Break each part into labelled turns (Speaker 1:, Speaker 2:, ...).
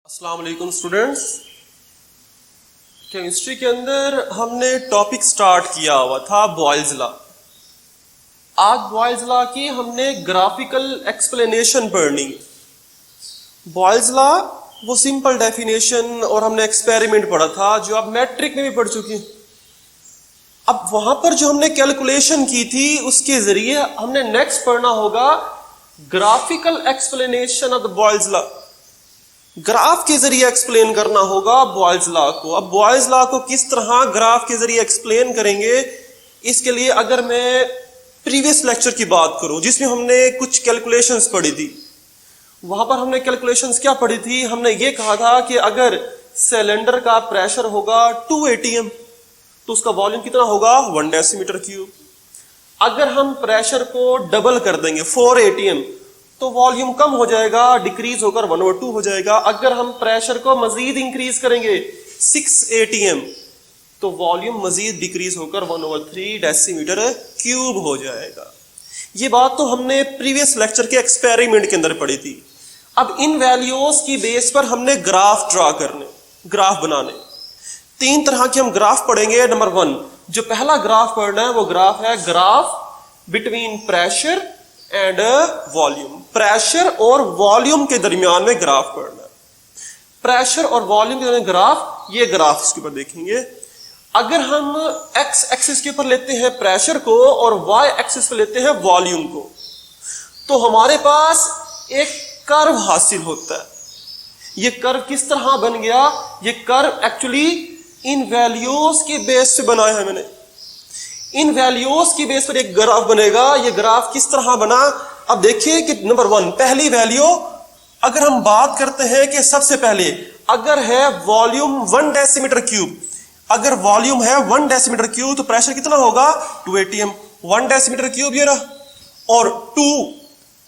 Speaker 1: अस्सलाम वालेकुम students. Chemistry के अंदर हमने टॉपिक स्टार्ट किया हुआ था बॉयल्स लॉ। आज बॉयल्स लॉ की हमने ग्राफिकल एक्सप्लेनेशन पढ़नी है। बॉयल्स लॉ वो सिंपल डेफिनेशन और हमने एक्सपेरिमेंट पढ़ा था जो आप मैट्रिक में भी पढ़ चुके हैं। अब वहां पर जो हमने कैलकुलेशन की थी उसके जरिए हमने नेक्स्ट पढ़ना होगा graphical explanation of the Boyle's law. Graph के जरिए एक्सप्लेन करना होगा बॉयल्स लॉ को। अब बॉयल्स लॉ को किस तरह ग्राफ के जरिए एक्सप्लेन करेंगे, इसके लिए अगर मैं प्रीवियस लेक्चर की बात करूं जिसमें हमने कुछ कैलकुलेशंस पढ़ी थी, वहां पर हमने कैलकुलेशंस क्या पढ़ी थी, हमने ये कहा था कि अगर सिलेंडर का प्रेशर होगा 2 atm तो उसका वॉल्यूम कितना होगा 1 डेसीमीटर क्यूब। अगर हम प्रेशर को डबल कर देंगे 4 atm तो वॉल्यूम कम हो जाएगा, डिक्रीज होकर 1/2 हो जाएगा। अगर हम प्रेशर को मजीद इंक्रीज करेंगे 6 atm तो वॉल्यूम मजीद डिक्रीज होकर 1/3 डेसीमीटर क्यूब हो जाएगा। ये बात तो हमने प्रीवियस लेक्चर के एक्सपेरिमेंट के अंदर पढ़ी थी। अब इन वैल्यूज की बेस पर हमने ग्राफ ड्रा करने, ग्राफ बनाने। 3 तरह के हम ग्राफ पढ़ेंगे। नंबर 1 जो पहला ग्राफ पढ़ना है वो ग्राफ है graph between pressure and volume. Pressure और वॉल्यूम के दरमियान में ग्राफ पढ़ना है। प्रेशर और वॉल्यूम के दरमियान ग्राफ, ये ग्राफ इसके ऊपर देखेंगे। अगर हम एक्स एक्सिस के ऊपर लेते हैं प्रेशर को और वाई एक्सिस पे लेते हैं वॉल्यूम को, तो हमारे पास एक कर्व हासिल होता है। ये कर्व किस तरह बन गया, ये कर्व एक्चुअली इन वैल्यूज के बेस से बनाया है मैंने। इन वैल्यूज की बेस पर एक ग्राफ बनेगा। ये ग्राफ किस तरह बना, अब देखिए कि नंबर 1 पहली वैल्यू, अगर हम बात करते हैं कि सबसे पहले अगर है वॉल्यूम 1 डेसीमीटर क्यूब, अगर वॉल्यूम है 1 डेसीमीटर क्यूब तो प्रेशर कितना होगा 2 atm। 1 डेसीमीटर क्यूब ये रहा, और 2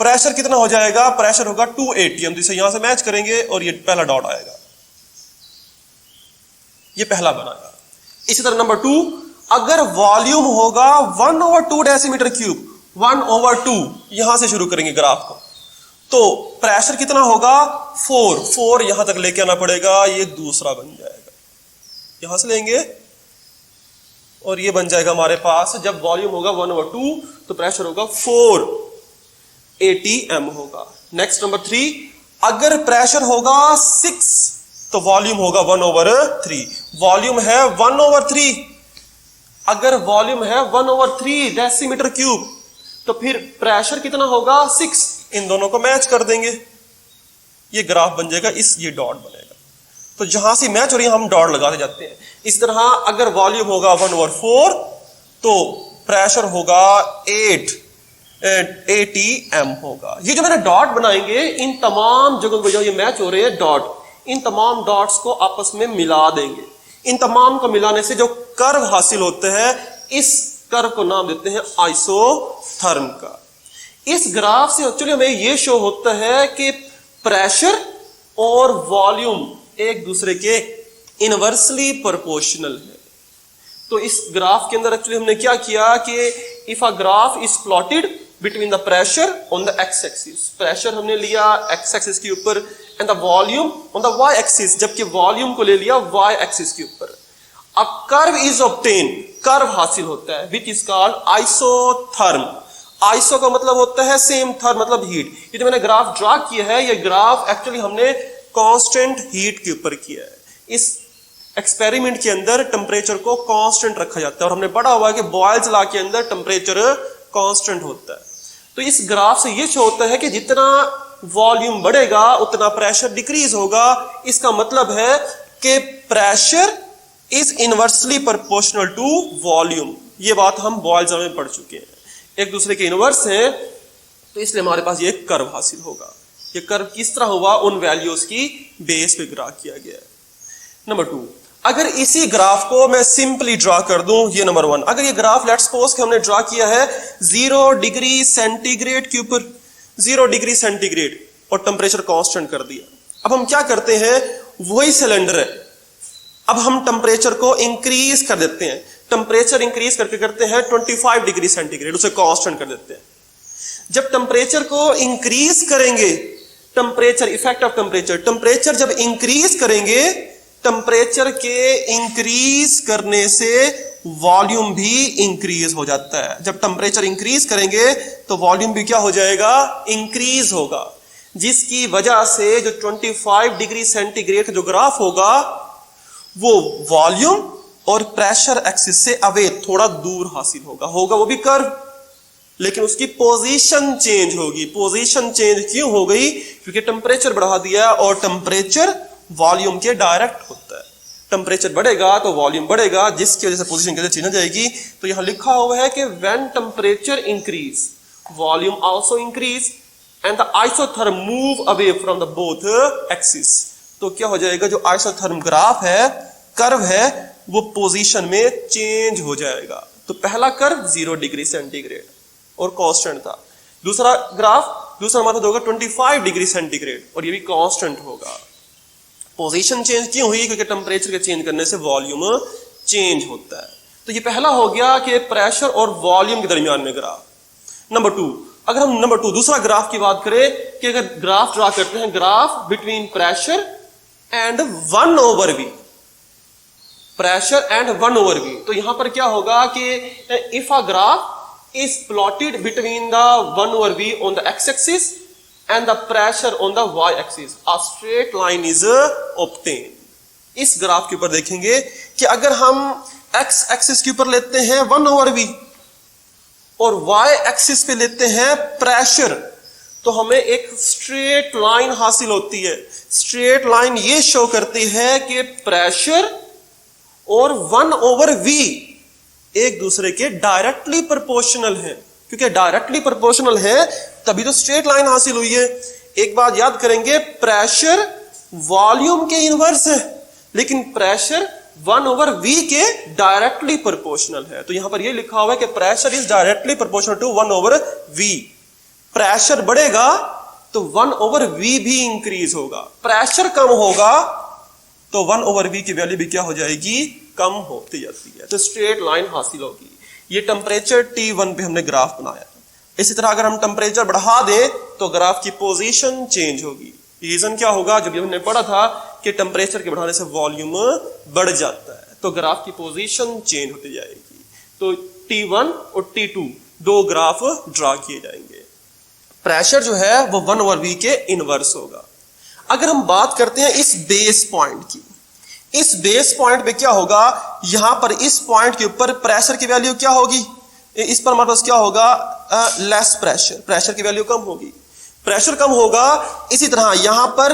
Speaker 1: प्रेशर कितना हो जाएगा, प्रेशर होगा 2 atm। जिसे यहां से मैच करेंगे और ये पहला डॉट आएगा, ये पहला बनाएगा। इसी तरह नंबर 2 अगर वॉल्यूम होगा 1/2 डेसीमीटर क्यूब, 1/2 यहां से शुरू करेंगे ग्राफ को, तो प्रेशर कितना होगा 4 यहां तक लेके आना पड़ेगा, ये दूसरा बन जाएगा। यहां से लेंगे और ये बन जाएगा हमारे पास, जब वॉल्यूम होगा 1/2 तो प्रेशर होगा 4 atm होगा। नेक्स्ट नंबर 3 अगर प्रेशर होगा 6 तो वॉल्यूम होगा 1/3। वॉल्यूम है 1/3, अगर वॉल्यूम है 1/3 डेसीमीटर क्यूब तो फिर प्रेशर कितना होगा 6। इन दोनों को मैच कर देंगे, ये ग्राफ बन जाएगा, ये डॉट बनेगा। तो जहां से मैच हो रही है हम डॉट लगाते जाते हैं। इस तरह अगर वॉल्यूम होगा 1/4 तो प्रेशर होगा 8 atm होगा। ये जो मैंने डॉट बनाएंगे इन तमाम जगहों पर जो ये मैच हो रहे हैं डॉट, इन तमाम डॉट्स को आपस में मिला देंगे। इन तमाम को मिलाने से जो कर्व हासिल होते हैं, इस कर्व को नाम देते हैं आइसोथर्म का। इस ग्राफ से एक्चुअली हमें यह शो होता है कि प्रेशर और वॉल्यूम एक दूसरे के इनवर्सली प्रोपोर्शनल है। तो इस ग्राफ के अंदर एक्चुअली हमने क्या किया कि if a graph is plotted between the pressure on the X axis, pressure हमने लिया एक्स एक्सिस के ऊपर, and the volume on the Y axis, जबकि वॉल्यूम को ले लिया वाई एक्सिस के ऊपर। A curve is obtain, curve हासिल होता है, which is called isotherm. Iso का मतलब होता है सेम, थर्म मतलब हीट। ये जो मैंने ग्राफ ड्रा किया है, ये ग्राफ एक्चुअली हमने कांस्टेंट हीट के ऊपर किया है। इस एक्सपेरिमेंट के अंदर टेम्परेचर को कांस्टेंट रखा जाता है, और हमने पढ़ा हुआ है कि बॉयल्स लॉ के अंदर टेम्परेचर कांस्टेंट होता है। तो इस ग्राफ से ये शो होता है कि जितना वॉल्यूम बढ़ेगा उतना प्रेशर डिक्रीज होगा। इसका मतलब है कि pressure is inversely proportional to volume. ये बात हम बॉयल्स लॉ में पढ़ चुके हैं, एक दूसरे के इनवर्स हैं, तो इसलिए हमारे पास ये कर्व हासिल होगा। ये कर्व किस तरह हुआ, उन वैल्यूज की बेस पे ड्रा किया गया है। नंबर 2 अगर इसी ग्राफ को मैं सिंपली ड्रा कर दूं, ये नंबर 1, अगर ये ग्राफ लेट्स सपोज कि हमने ड्रा किया है 0 डिग्री सेंटीग्रेड के ऊपर, 0 डिग्री सेंटीग्रेड, और टेम्परेचर कांस्टेंट कर दिया। अब हम क्या करते हैं, वही सिलेंडर है, अब हम टेम्परेचर को इंक्रीज कर देते हैं। टेम्परेचर इंक्रीज करके करते हैं 25 डिग्री सेंटीग्रेड, उसे कांस्टेंट कर देते हैं। जब टेम्परेचर को इंक्रीज करेंगे temperature, effect of temperature, temperature जब इंक्रीज करेंगे, टेम्परेचर के इंक्रीज करने से वॉल्यूम भी इंक्रीज हो जाता है। जब टेम्परेचर इंक्रीज करेंगे तो वॉल्यूम भी क्या हो जाएगा, इंक्रीज होगा, जिसकी वजह से जो 25 डिग्री सेंटीग्रेड का जो ग्राफ होगा वो वॉल्यूम और प्रेशर एक्सिस से अवे थोड़ा दूर हासिल होगा वो भी कर्व, लेकिन उसकी पोजीशन चेंज होगी। पोजीशन चेंज क्यों हो गई, क्योंकि टेम्परेचर बढ़ा दिया और टेम्परेचर वॉल्यूम के डायरेक्ट होता है। टेम्परेचर बढ़ेगा तो वॉल्यूम बढ़ेगा, जिसकी वजह से पोजीशन कैसे चेंज हो जाएगी। तो यहां लिखा हुआ है कि when temperature increase volume also increase and the isotherm move away from the both axis. तो क्या हो जाएगा, जो आइसोथर्म ग्राफ है, कर्व है, वो पोजीशन में चेंज हो जाएगा। तो पहला कर्व 0 डिग्री सेंटीग्रेड और कांस्टेंट था, दूसरा ग्राफ, दूसरा हमारा होगा 25 डिग्री सेंटीग्रेड और ये भी कांस्टेंट होगा। पोजीशन चेंज क्यों हुई, क्योंकि टेम्परेचर के चेंज करने से वॉल्यूम चेंज होता है। तो ये पहला हो गया कि प्रेशर और वॉल्यूम के दरमियान में ग्राफ। नंबर 2, अगर हम नंबर 2 दूसरा ग्राफ की बात करें कि अगर ग्राफ ड्रा करते हैं, graph between pressure and 1/v, pressure and 1/v, तो यहां पर क्या होगा कि if a graph is plotted between the 1/v on the X axis and the pressure on the y axis, a straight line is obtained। इस graph के ऊपर देखेंगे कि अगर हम x एक्सिस के ऊपर लेते हैं 1/v और y एक्सिस पे लेते हैं प्रेशर, तो हमें एक स्ट्रेट लाइन हासिल होती है। स्ट्रेट लाइन ये शो करती है कि प्रेशर और 1/v एक दूसरे के डायरेक्टली प्रोपोर्शनल है। क्योंकि डायरेक्टली प्रोपोर्शनल है तभी तो स्ट्रेट लाइन हासिल हुई है। एक बात याद करेंगे, प्रेशर वॉल्यूम के इनवर्स है, लेकिन प्रेशर 1/v के डायरेक्टली प्रोपोर्शनल है। तो यहां पर ये लिखा हुआ है कि pressure is directly proportional to 1/v। Pressure बढ़ेगा तो 1/v भी इंक्रीज होगा, प्रेशर कम होगा तो 1/v की वैल्यू भी क्या हो जाएगी, कम होती जाती है। तो स्ट्रेट लाइन हासिल होगी। ये टेम्परेचर T1 पे हमने ग्राफ बनाया। इसी तरह अगर हम टेम्परेचर बढ़ा दें तो ग्राफ की पोजीशन चेंज होगी। रीजन क्या होगा, जब हमने पढ़ा था कि टेम्परेचर के बढ़ाने से वॉल्यूम बढ़ जाता है, तो ग्राफ की पोजीशन चेंज होती जाएगी। तो T1 और T2 दो ग्राफ ड्रा किए जाएंगे। प्रेशर जो है वो 1/v के इनवर्स होगा। अगर हम बात करते हैं इस बेस पॉइंट की, इस बेस पॉइंट पे क्या होगा, यहां पर इस पॉइंट के ऊपर प्रेशर की वैल्यू क्या होगी, इस पर हमारे पास क्या होगा, लेस प्रेशर, प्रेशर की वैल्यू कम होगी, प्रेशर कम होगा। इसी तरह यहां पर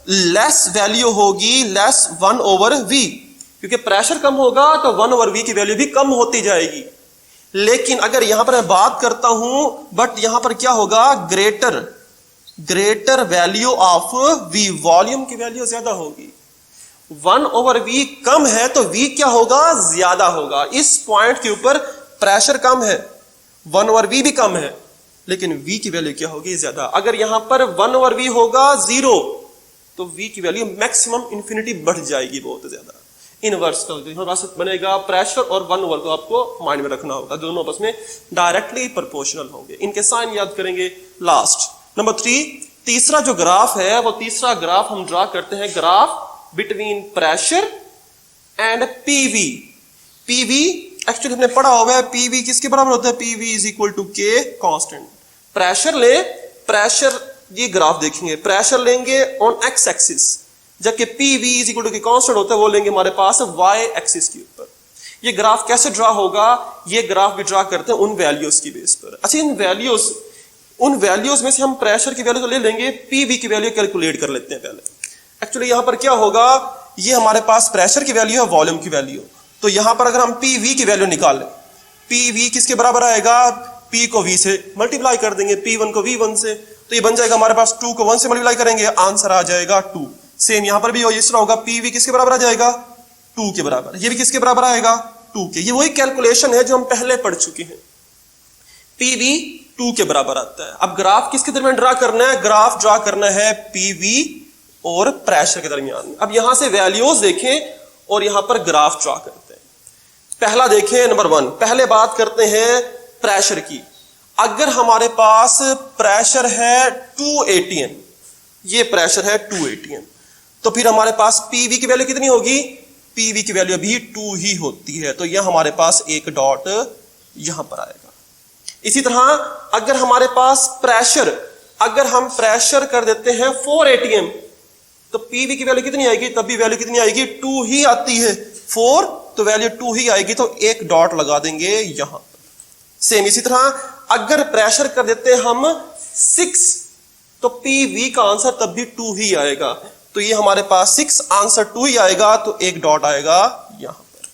Speaker 1: लेस वैल्यू होगी, लेस 1/v, क्योंकि प्रेशर कम होगा तो 1/v की वैल्यू भी कम होती जाएगी। लेकिन अगर यहां पर मैं बात करता हूं, बट यहां पर क्या होगा, greater value of v, volume की वैल्यू ज्यादा होगी। 1/v कम है तो v क्या होगा, ज्यादा होगा। इस पॉइंट के ऊपर प्रेशर कम है, 1/v भी कम है, लेकिन v की वैल्यू क्या होगी, ज्यादा। अगर यहां पर 1/v होगा 0 तो v की वैल्यू मैक्सिमम इंफिनिटी बढ़ जाएगी, बहुत ज्यादा। इनवर्स का बनेगा प्रेशर और 1/v को आपको माइंड में रखना होगा, दोनों आपस में डायरेक्टली प्रोपोर्शनल होंगे। इनके साइन याद करेंगे। लास्ट नंबर 3, तीसरा जो ग्राफ है वो तीसरा ग्राफ हम ड्रा करते हैं, graph between pressure and PV. PV actually हमने पढ़ा हुआ है, पीवी किसके बराबर होता है, पीवी इज इक्वल टू के कांस्टेंट। प्रेशर ले, प्रेशर ये ग्राफ देखेंगे, प्रेशर लेंगे ऑन एक्स एक्सिस, जबकि पीवी इज इक्वल टू के कांस्टेंट होता है वो लेंगे हमारे पास वाई एक्सिस के ऊपर। ये ग्राफ कैसे ड्रा होगा, ये ग्राफ भी ड्रा करते हैं उन वैल्यूज की बेस पर। अच्छा, उन वैल्यूज में से हम प्रेशर की वैल्यू तो ले लेंगे, पीवी की वैल्यू कैलकुलेट कर लेते हैं पहले। एक्चुअली यहां पर क्या होगा, ये हमारे पास प्रेशर की वैल्यू है, वॉल्यूम की वैल्यू। तो यहां पर अगर हम पीवी की वैल्यू निकालें, पीवी किसके बराबर आएगा, पी को वी से मल्टीप्लाई कर देंगे, P1 को V1 से, तो ये बन जाएगा हमारे पास 2 को 1 से मल्टीप्लाई करेंगे, आंसर आ जाएगा 2। सेम यहां पर भी इस तरह होगा, पीवी किसके बराबर आ जाएगा, 2 के बराबर। ये भी किसके बराबर आएगा, 2 के। ये वही कैलकुलेशन है जो हम पहले पढ़ चुके हैं। पीवी 2 के बराबर आता है। अब ग्राफ किसके दरमियान ड्रा करना है, ग्राफ ड्रा करना है पीवी और प्रेशर के दरमियान। अब यहां से वैल्यूज देखें और यहां पर ग्राफ ड्रा करते हैं। पहला देखें, नंबर 1, पहले बात करते हैं प्रेशर की। अगर हमारे पास प्रेशर है 2 atm, ये प्रेशर है 2 atm। तो फिर हमारे पास पीवी की वैल्यू कितनी होगी, पीवी की वैल्यू भी 2 ही होती है, तो यह हमारे पास एक डॉट यहां पर आएगा। इसी तरह अगर हमारे पास प्रेशर, अगर हम प्रेशर कर देते हैं 4 atm, तो पीवी की वैल्यू कितनी आएगी, तब भी वैल्यू कितनी आएगी, 2 ही आती है, 4 तो वैल्यू 2 ही आएगी, तो एक डॉट लगा देंगे यहां पर। सेम इसी तरह अगर प्रेशर कर देते हैं हम 6, तो पीवी का आंसर तब भी 2 ही आएगा, तो ये हमारे पास 6 आंसर 2 ही आएगा, तो एक डॉट आएगा यहां पर।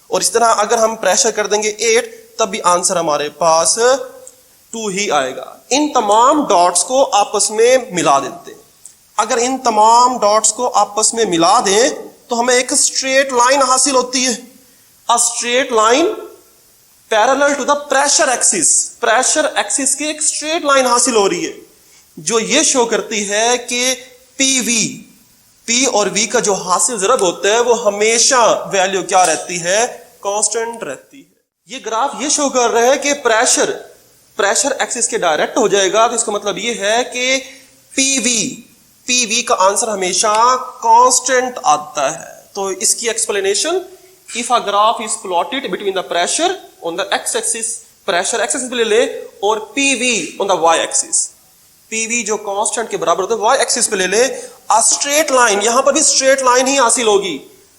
Speaker 1: और इस तरह अगर हम प्रेशर कर देंगे 8, तब भी आंसर हमारे पास 2 ही आएगा। इन तमाम डॉट्स को आपस में मिला देते हैं। अगर इन तमाम डॉट्स को आपस में मिला दें तो हमें एक स्ट्रेट लाइन हासिल होती है। A straight line parallel to the pressure axis, pressure axis की एक स्ट्रेट लाइन हासिल हो रही है, जो ये शो करती है कि पीवी, पी और वी का जो हासिल ज़रब होता है वो हमेशा वैल्यू क्या रहती है, कांस्टेंट रहती है। ये ग्राफ ये शो कर रहा है कि प्रेशर एक्सिस के डायरेक्ट हो जाएगा, तो इसका मतलब ये है कि पीवी का आंसर हमेशा कांस्टेंट आता है। तो इसकी explanation, if a graph is plotted between the pressure on the X axis, pressure X axis पे ले ले, और PV on the Y axis, PV जो कांस्टेंट के बराबर होता है वाई एक्सिस पे ले ले, अ स्ट्रेट लाइन, यहां पर भी स्ट्रेट लाइन ही हासिल होगी,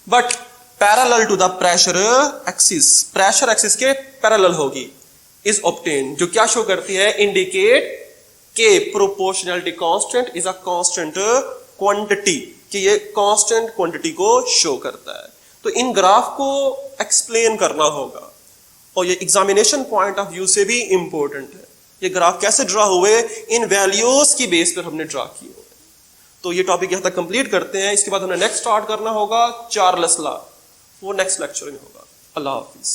Speaker 1: but parallel to the pressure axis के पैरेलल होगी, इज ऑब्टेन, जो क्या शो करती है, इंडिकेट के proportionality constant is a constant quantity, कि ये कांस्टेंट क्वांटिटी को शो करता है। तो इन ग्राफ को एक्सप्लेन करना होगा, और ये एग्जामिनेशन पॉइंट ऑफ व्यू से भी इंपॉर्टेंट है। ये ग्राफ कैसे ड्रा हुए, इन वैल्यूज की बेस पर हमने ड्रा किए हुए। तो ये टॉपिक यहां तक कंप्लीट करते हैं। इसके बाद हमें नेक्स्ट स्टार्ट करना होगा चार्ल्स लॉ, वो नेक्स्ट लेक्चर में होगा। अल्लाह हाफिज।